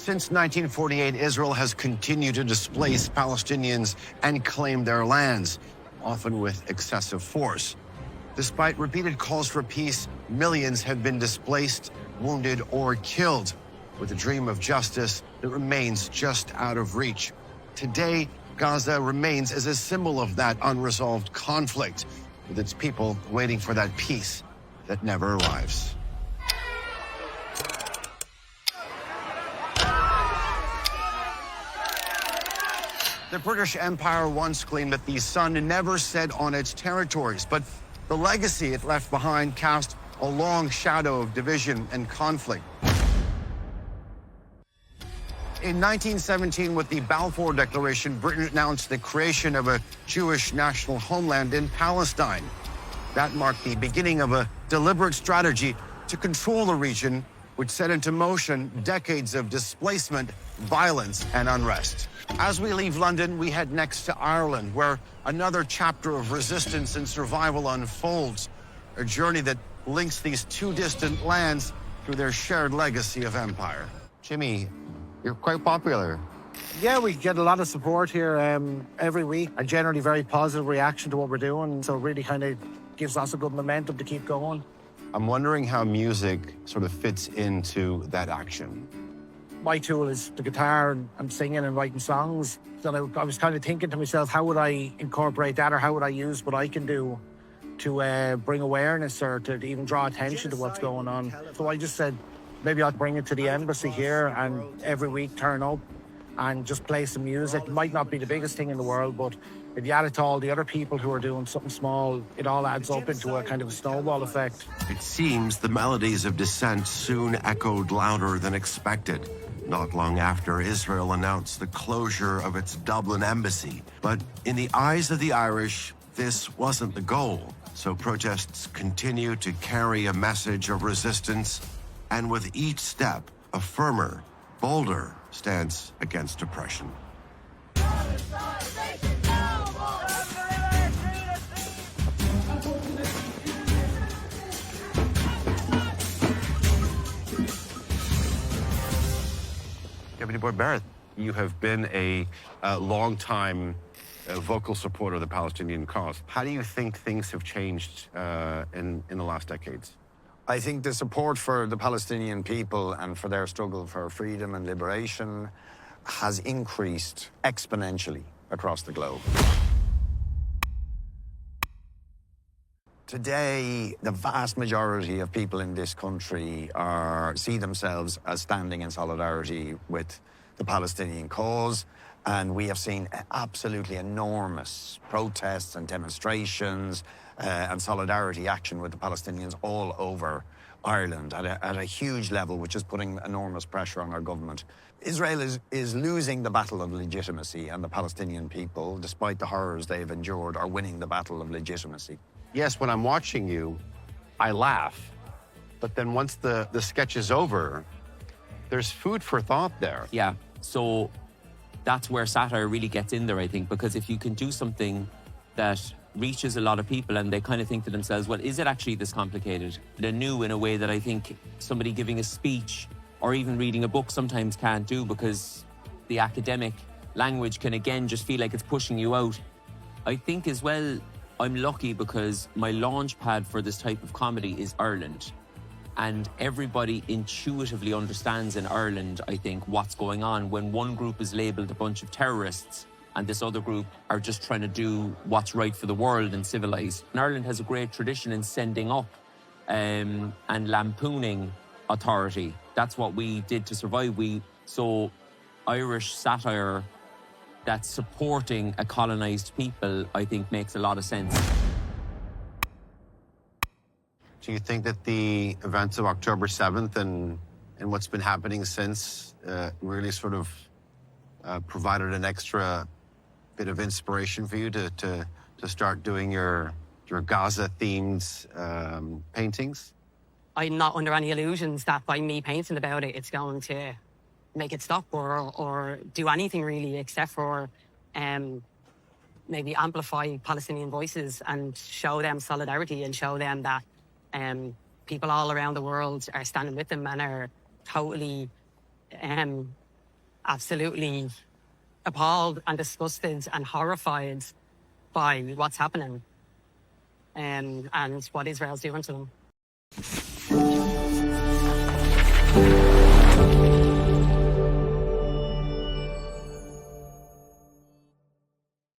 Since 1948, Israel has continued to displace Palestinians and claim their lands, often with excessive force. Despite repeated calls for peace, millions have been displaced, wounded, or killed, with a dream of justice that remains just out of reach. Today, Gaza remains as a symbol of that unresolved conflict, with its people waiting for that peace that never arrives. The British Empire once claimed that the sun never set on its territories, but the legacy it left behind cast a long shadow of division and conflict. In 1917, with the Balfour Declaration, Britain announced the creation of a Jewish national homeland in Palestine. That marked the beginning of a deliberate strategy to control the region, which set into motion decades of displacement, violence, and unrest. As we leave London, we head next to Ireland, where another chapter of resistance and survival unfolds, a journey that links these two distant lands through their shared legacy of empire. Jimmy, you're quite popular. Yeah, we get a lot of support here every week, a generally very positive reaction to what we're doing, so it really kind of gives us a good momentum to keep going. I'm wondering how music sort of fits into that action. My tool is the guitar and singing and writing songs. So I was kind of thinking to myself, how would I incorporate that, or how would I use what I can do to bring awareness or to even draw attention to what's going on. So I just said, maybe I'll bring it to the embassy here and every week turn up and just play some music. It might not be the biggest thing in the world, but if you add it to all the other people who are doing something small, it all adds up into a kind of a snowball effect. It seems the melodies of dissent soon echoed louder than expected. Not long after, Israel announced the closure of its Dublin embassy. But in the eyes of the Irish, this wasn't the goal. So protests continue to carry a message of resistance, and with each step, a firmer, bolder stance against oppression. Deputy Board Barrett, you have been a long-time vocal supporter of the Palestinian cause. How do you think things have changed in the last decades? I think the support for the Palestinian people and for their struggle for freedom and liberation has increased exponentially across the globe. Today, the vast majority of people in this country see themselves as standing in solidarity with the Palestinian cause, and we have seen absolutely enormous protests and demonstrations and solidarity action with the Palestinians all over Ireland at a huge level, which is putting enormous pressure on our government. Israel is losing the battle of legitimacy, and the Palestinian people, despite the horrors they've endured, are winning the battle of legitimacy. Yes, when I'm watching you, I laugh. But then once the sketch is over, there's food for thought there. Yeah, so that's where satire really gets in there, I think, because if you can do something that reaches a lot of people and they kind of think to themselves, well, is it actually this complicated? They're new in a way that I think somebody giving a speech or even reading a book sometimes can't do, because the academic language can, again, just feel like it's pushing you out. I think as well, I'm lucky because my launch pad for this type of comedy is Ireland. And everybody intuitively understands in Ireland, I think, what's going on when one group is labelled a bunch of terrorists and this other group are just trying to do what's right for the world and civilised. And Ireland has a great tradition in sending up and lampooning authority. That's what we did to survive. So Irish satire that's supporting a colonised people, I think, makes a lot of sense. Do you think that the events of October 7th and what's been happening since really sort of provided an extra bit of inspiration for you to start doing your Gaza-themed paintings? I'm not under any illusions that by me painting about it, it's going to make it stop or do anything really, except for maybe amplify Palestinian voices and show them solidarity and show them that people all around the world are standing with them and are totally absolutely appalled and disgusted and horrified by what's happening and what Israel's doing to them.